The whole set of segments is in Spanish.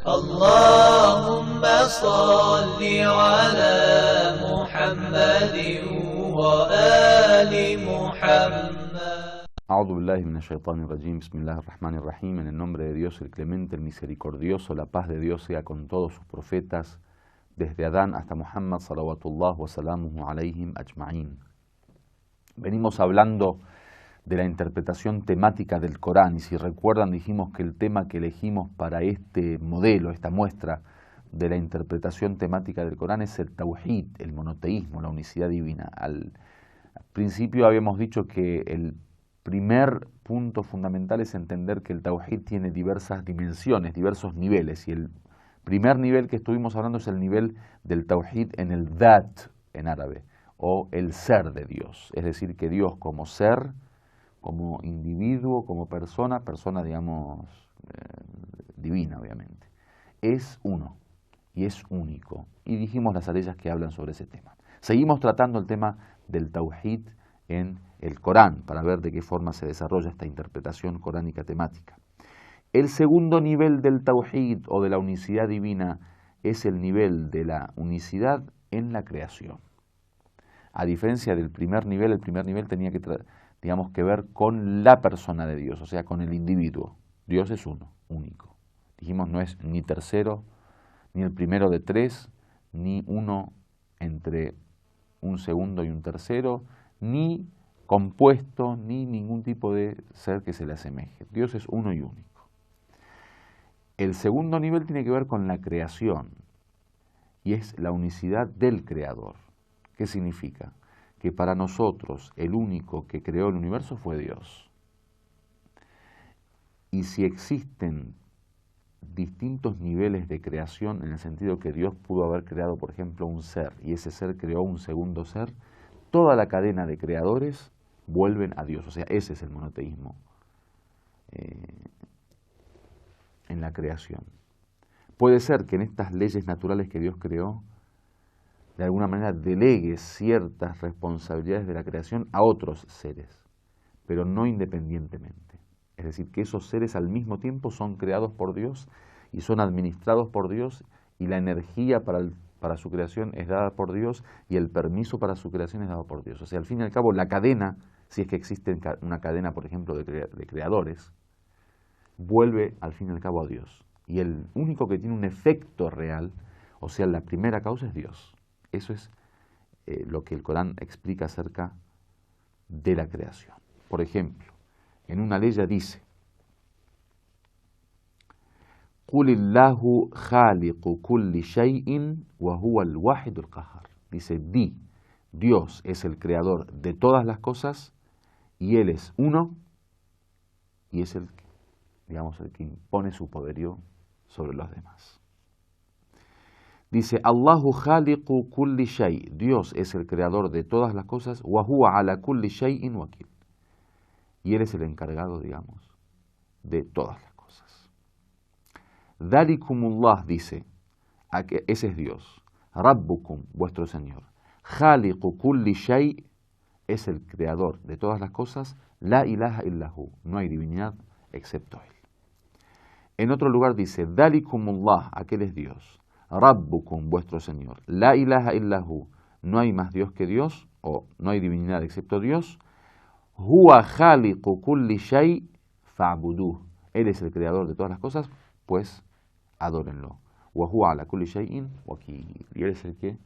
اللهم صل على محمد وآل محمد. A'udhu billahi minash shaitanir rajim. Bismillahir rahmanir rahim. En el nombre de Dios, el clemente, el misericordioso, la paz de Dios sea con todos sus profetas, desde Adán hasta Muhammad, salawatullah wa salamuhu alayhim ajma'in. Venimos hablando de la interpretación temática del Corán, y si recuerdan dijimos que el tema que elegimos para este modelo, esta muestra de la interpretación temática del Corán es el tawhid, el monoteísmo, la unicidad divina. Al principio habíamos dicho que el primer punto fundamental es entender que el tawhid tiene diversas dimensiones, diversos niveles, y el primer nivel que estuvimos hablando es el nivel del tawhid en el dhat en árabe, o el ser de Dios, es decir, que Dios como ser, como individuo, como persona digamos divina obviamente, es uno y es único, y dijimos las aleyas que hablan sobre ese tema. Seguimos tratando el tema del tawhid en el Corán, para ver de qué forma se desarrolla esta interpretación coránica temática. El segundo nivel del tawhid o de la unicidad divina es el nivel de la unicidad en la creación. A diferencia del primer nivel, el primer nivel tenía que, que ver con la persona de Dios, o sea, con el individuo. Dios es uno, único. Dijimos, no es ni tercero, ni el primero de tres, ni uno entre un segundo y un tercero, ni compuesto, ni ningún tipo de ser que se le asemeje. Dios es uno y único. El segundo nivel tiene que ver con la creación, y es la unicidad del Creador. ¿Qué significa? Que para nosotros el único que creó el universo fue Dios. Y si existen distintos niveles de creación, en el sentido que Dios pudo haber creado, por ejemplo, un ser, y ese ser creó un segundo ser, toda la cadena de creadores vuelven a Dios. O sea, ese es el monoteísmo en la creación. Puede ser que en estas leyes naturales que Dios creó, de alguna manera delegue ciertas responsabilidades de la creación a otros seres, pero no independientemente. Es decir, que esos seres al mismo tiempo son creados por Dios y son administrados por Dios, y la energía para su creación es dada por Dios, y el permiso para su creación es dado por Dios. O sea, al fin y al cabo, la cadena, si es que existe una cadena, por ejemplo, de creadores, vuelve al fin y al cabo a Dios. Y el único que tiene un efecto real, o sea, la primera causa, es Dios. Eso es lo que el Corán explica acerca de la creación. Por ejemplo, en una ley dice: Qulillahu khaliqu kulli shay'in wa huwa al-wahidul qahhar. Dice, di, Dios es el creador de todas las cosas, y Él es uno, y es el que impone su poderío sobre los demás. Dice, Allahu khaliqu kulli shay, Dios es el creador de todas las cosas, wa huwa ala kulli shay'in wakil, y Él es el encargado, de todas las cosas. Dhalikumullah, dice, ese es Dios. Rabbukum, vuestro Señor. Khaliqu kulli shay, es el creador de todas las cosas. La ilaha illahu, no hay divinidad excepto Él. En otro lugar dice, Dhalikumullah, aquel es Dios. Rabbukum, vuestro Señor. La ilaha illahu, no hay más Dios que Dios, o no hay divinidad excepto Dios. Huwa khaliqu kulli shay fa'buduh, Él es el creador de todas las cosas, pues adórenlo. Wa huwa ala kulli shay'in wakil, y Él es el que,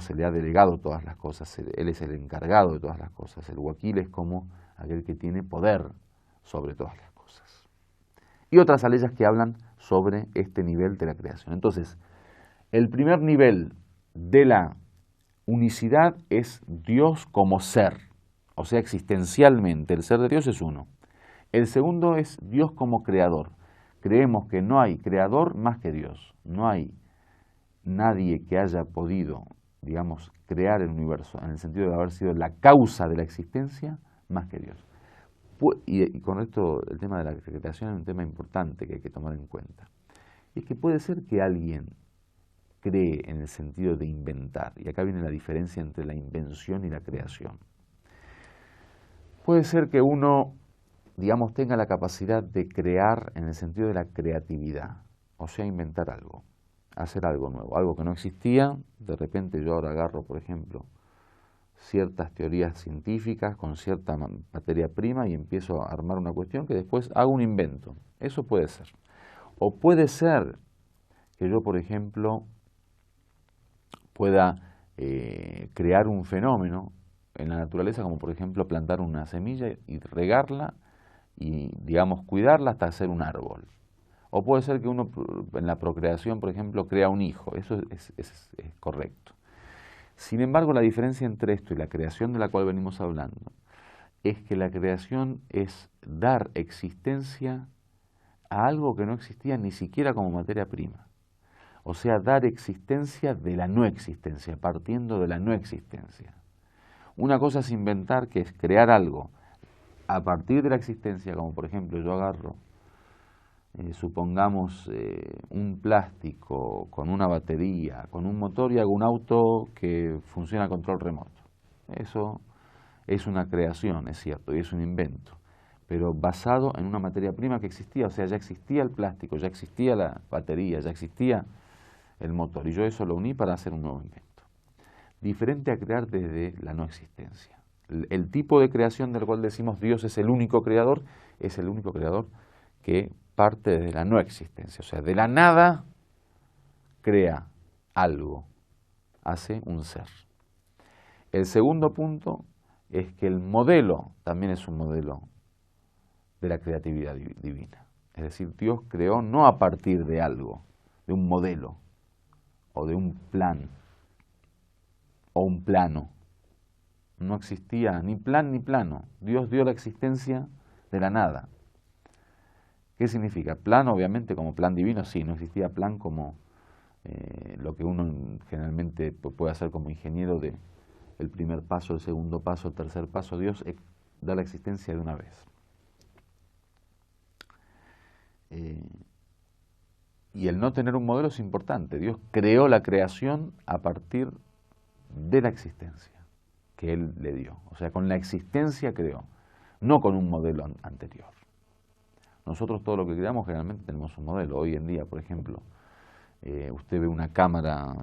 se le ha delegado todas las cosas. Él es el encargado de todas las cosas. El wakil es como aquel que tiene poder sobre todas las cosas. Y otras aleyas que hablan sobre este nivel de la creación. Entonces, el primer nivel de la unicidad es Dios como ser, o sea, existencialmente, el ser de Dios es uno. El segundo es Dios como creador. Creemos que no hay creador más que Dios. No hay nadie que haya podido, crear el universo, en el sentido de haber sido la causa de la existencia, más que Dios. Y con esto, el tema de la creación es un tema importante que hay que tomar en cuenta. Y es que puede ser que alguien cree en el sentido de inventar, y acá viene la diferencia entre la invención y la creación. Puede ser que uno, tenga la capacidad de crear en el sentido de la creatividad, o sea, inventar algo, hacer algo nuevo, algo que no existía. De repente yo ahora agarro, por ejemplo, ciertas teorías científicas con cierta materia prima y empiezo a armar una cuestión que después hago un invento. Eso puede ser. O puede ser que yo, por ejemplo, pueda crear un fenómeno en la naturaleza, como por ejemplo plantar una semilla y regarla y, digamos, cuidarla hasta hacer un árbol. O puede ser que uno en la procreación, por ejemplo, crea un hijo. Eso es correcto. Sin embargo, la diferencia entre esto y la creación de la cual venimos hablando es que la creación es dar existencia a algo que no existía ni siquiera como materia prima. O sea, dar existencia de la no existencia, partiendo de la no existencia. Una cosa es inventar, que es crear algo a partir de la existencia, como por ejemplo yo agarro, supongamos, un plástico con una batería, con un motor y hago un auto que funciona a control remoto. Eso es una creación, es cierto, y es un invento, pero basado en una materia prima que existía. O sea, ya existía el plástico, ya existía la batería, ya existía el motor, y yo eso lo uní para hacer un nuevo invento. Diferente a crear desde la no existencia. El tipo de creación del cual decimos Dios es el único creador que parte desde la no existencia. O sea, de la nada crea algo, hace un ser. El segundo punto es que el modelo también es un modelo de la creatividad divina. Es decir, Dios creó no a partir de algo, de un modelo, o de un plan, o un plano. No existía ni plan ni plano. Dios dio la existencia de la nada. ¿Qué significa? Plan, obviamente, como plan divino, sí, no existía plan como lo que uno generalmente puede hacer como ingeniero de el primer paso, el segundo paso, el tercer paso. Dios da la existencia de una vez. Y el no tener un modelo es importante. Dios creó la creación a partir de la existencia que Él le dio. O sea, con la existencia creó, no con un modelo anterior. Nosotros todo lo que creamos generalmente tenemos un modelo. Hoy en día, por ejemplo, usted ve una cámara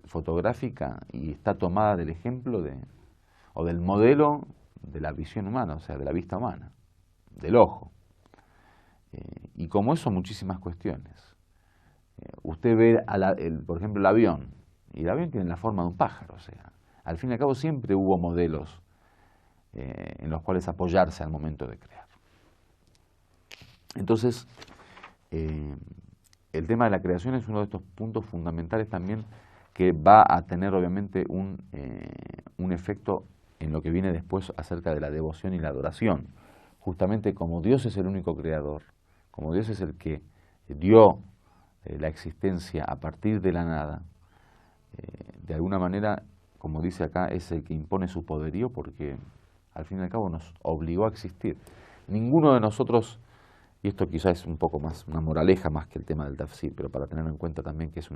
fotográfica y está tomada del ejemplo o del modelo de la visión humana, o sea, de la vista humana, del ojo. Y como eso, muchísimas cuestiones. Usted ve, por ejemplo, el avión, y el avión tiene la forma de un pájaro. O sea, al fin y al cabo siempre hubo modelos en los cuales apoyarse al momento de crear. Entonces, el tema de la creación es uno de estos puntos fundamentales también que va a tener obviamente un efecto en lo que viene después acerca de la devoción y la adoración. Justamente como Dios es el único creador, como Dios es el que dio la existencia a partir de la nada, de alguna manera, como dice acá, es el que impone su poderío porque al fin y al cabo nos obligó a existir. Ninguno de nosotros, y esto quizás es un poco más una moraleja más que el tema del tafsir, pero para tener en cuenta también que es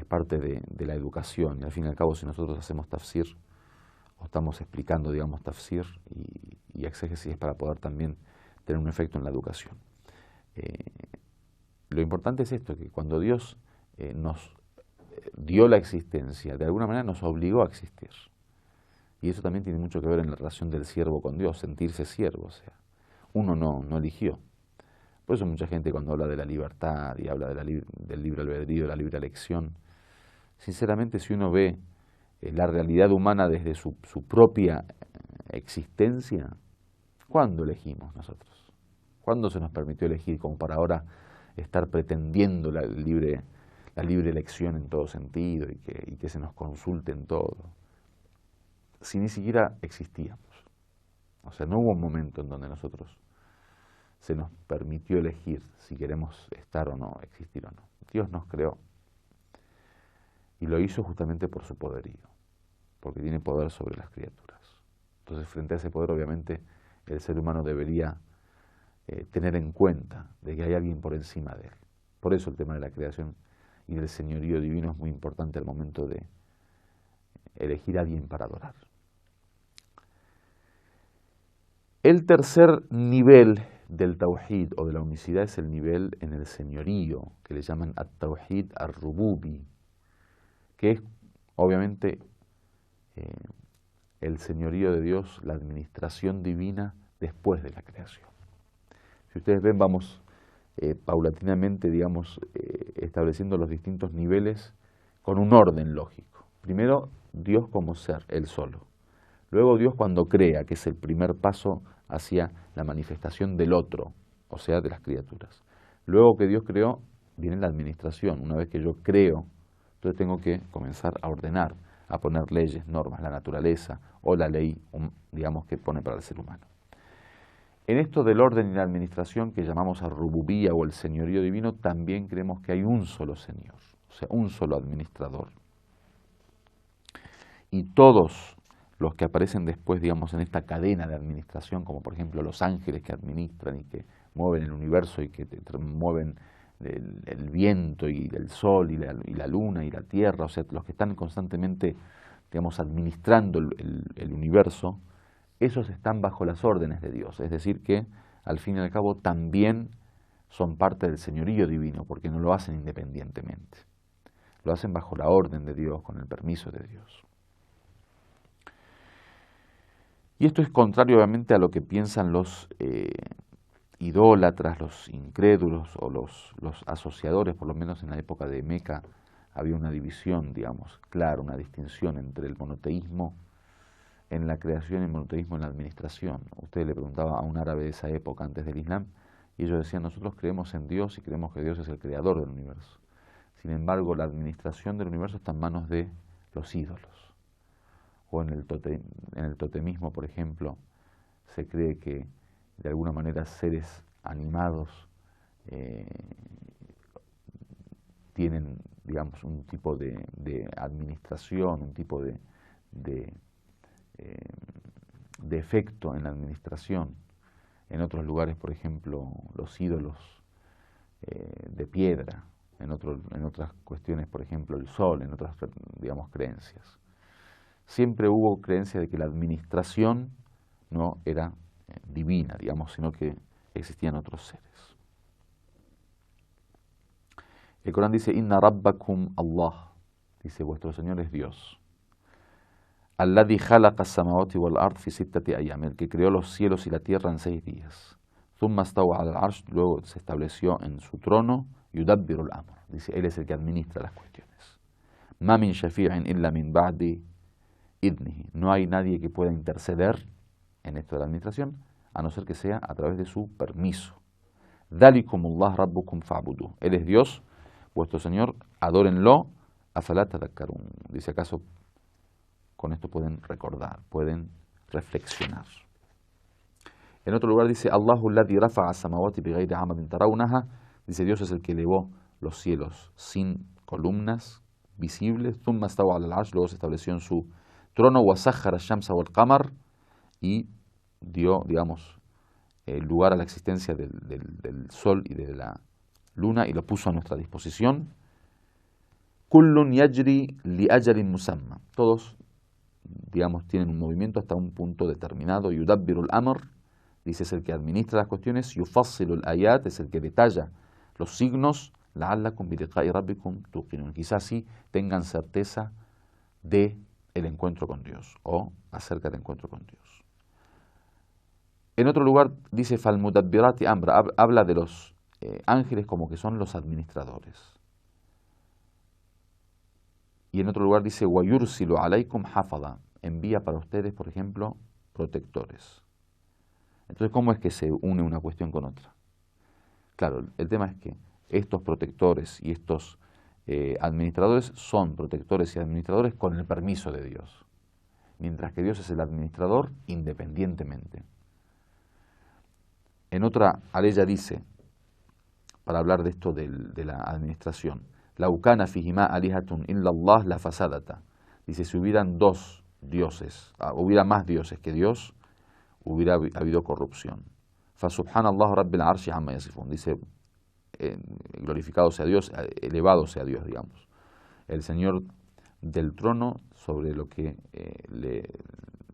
parte de la educación, y al fin y al cabo si nosotros hacemos tafsir o estamos explicando, digamos, tafsir y exégesis es para poder también tener un efecto en la educación. Lo importante es esto, que cuando Dios nos dio la existencia, de alguna manera nos obligó a existir. Y eso también tiene mucho que ver en la relación del siervo con Dios, sentirse siervo, o sea, uno no eligió. Por eso mucha gente cuando habla de la libertad y habla del libre albedrío, de la libre elección, sinceramente si uno ve la realidad humana desde su propia existencia, ¿cuándo elegimos nosotros? ¿Cuándo se nos permitió elegir como para ahora estar pretendiendo la libre elección en todo sentido y que se nos consulte en todo? Si ni siquiera existíamos. O sea, no hubo un momento en donde nosotros se nos permitió elegir si queremos estar o no, existir o no. Dios nos creó y lo hizo justamente por su poderío, porque tiene poder sobre las criaturas. Entonces, frente a ese poder, obviamente, el ser humano debería tener en cuenta de que hay alguien por encima de él. Por eso el tema de la creación y del señorío divino es muy importante al momento de elegir a alguien para adorar. El tercer nivel del tawhid o de la unicidad es el nivel en el señorío, que le llaman at-tawhid ar-rububi, que es obviamente el señorío de Dios, la administración divina después de la creación. Si ustedes ven, vamos paulatinamente, digamos, estableciendo los distintos niveles con un orden lógico. Primero, Dios como ser, Él solo. Luego Dios cuando crea, que es el primer paso hacia la manifestación del otro, o sea, de las criaturas. Luego que Dios creó, viene la administración. Una vez que yo creo, entonces tengo que comenzar a ordenar, a poner leyes, normas, la naturaleza o la ley, digamos, que pone para el ser humano. En esto del orden y la administración que llamamos ar-rububía o el señorío divino, también creemos que hay un solo Señor, o sea, un solo administrador. Y todos los que aparecen después, digamos, en esta cadena de administración, como por ejemplo los ángeles que administran y que mueven el universo y que mueven el viento y el sol y la luna y la tierra, o sea, los que están constantemente, digamos, administrando el universo, esos están bajo las órdenes de Dios, es decir que al fin y al cabo también son parte del señorío divino, porque no lo hacen independientemente, lo hacen bajo la orden de Dios, con el permiso de Dios. Y esto es contrario obviamente a lo que piensan los idólatras, los incrédulos o los asociadores, por lo menos en la época de Meca había una división, digamos, clara, una distinción entre el monoteísmo en la creación y el monoteísmo en la administración. Usted le preguntaba a un árabe de esa época antes del Islam y ellos decían, nosotros creemos en Dios y creemos que Dios es el creador del universo. Sin embargo, la administración del universo está en manos de los ídolos. O en el totemismo, por ejemplo, se cree que de alguna manera seres animados tienen, digamos, un tipo de administración, un tipo de efecto en la administración. En otros lugares, por ejemplo, los ídolos de piedra, en otras cuestiones, por ejemplo, el sol, en otras, digamos, creencias. Siempre hubo creencia de que la administración no era divina, digamos, sino que existían otros seres. El Corán dice, Inna rabbakum Allah, dice, vuestro Señor es Dios. Alladhi khalaqa as-samawati wal ard fi sittati ayyam, el que creó los cielos y la tierra en 6 días. Thumma stawa ala al-arsh, luego se estableció en su trono, yudabbiru al-amr, dice, él es el que administra las cuestiones. Ma min shafi'in illa min ba'di idnihi, no hay nadie que pueda interceder en esto de la administración, a no ser que sea a través de su permiso. Dhalikumullah rabbukum fa'buduh, él es Dios, vuestro Señor, adórenlo, afala tadhakkarun, dice, acaso con esto pueden recordar, pueden reflexionar. En otro lugar dice, Allahu alladhi rafa'a as-samawati bighayri 'amadin tarawnaha, dice, Dios es el que elevó los cielos sin columnas visibles, thumma stawa 'ala al-'arsh, luego se estableció en su trono, wa sakhkhara ash-shamsa wal-qamar, y dio, digamos, lugar a la existencia del sol y de la luna y lo puso a nuestra disposición. Kullun yajri li ajalin musamma, todos, digamos, tienen un movimiento hasta un punto determinado. Yudabbiru al-amr, dice, es el que administra las cuestiones. Yufassilu al-ayat, es el que detalla los signos. La'allakum bi liqa'i rabbikum tuqinun, quizás sí tengan certeza de el encuentro con Dios o acerca del encuentro con Dios. En otro lugar dice, falmudabbirati amra, habla de los ángeles como que son los administradores. Y en otro lugar dice, wayursilu alaykum hafadha, envía para ustedes, por ejemplo, protectores. Entonces, ¿cómo es que se une una cuestión con otra? Claro, el tema es que estos protectores y estos administradores son protectores y administradores con el permiso de Dios, mientras que Dios es el administrador independientemente. En otra aleya dice, para hablar de esto de la administración, Lau kana fihima alihatun illa Allah la fasadata, dice, si hubieran dos dioses, hubiera más dioses que Dios, hubiera habido corrupción. Fa subhanallahu rabbil arshi amma yasifun, dice, glorificado sea Dios, elevado sea Dios, digamos, el Señor del trono sobre lo que le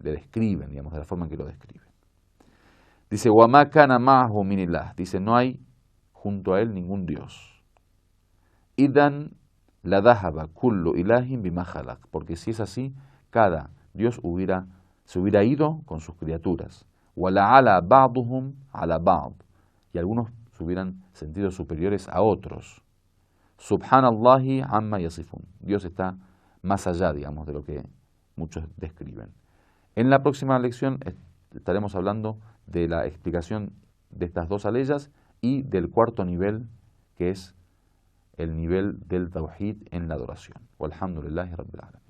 describen, digamos, de la forma en que lo describen. Dice, وَمَا كَانَ مَعَهُ مِنِ اللَّهِ. Dice, no hay junto a él ningún Dios. إِذًا لَذَهَبَ كُلُّ إِلَهٍ بِمَا خَلَقَ. Porque si es así, cada Dios se hubiera ido con sus criaturas. وَلَعَلَى بَعْضُهُمْ عَلَى بَعْضٍ. Y algunos se hubieran sentido superiores a otros. Subhanallahi amma yasifun. Dios está más allá, digamos, de lo que muchos describen. En la próxima lección estaremos hablando de la explicación de estas dos aleyas y del cuarto nivel, que es el nivel del tawhid en la adoración. Walhamdulillahi rabbil alamin.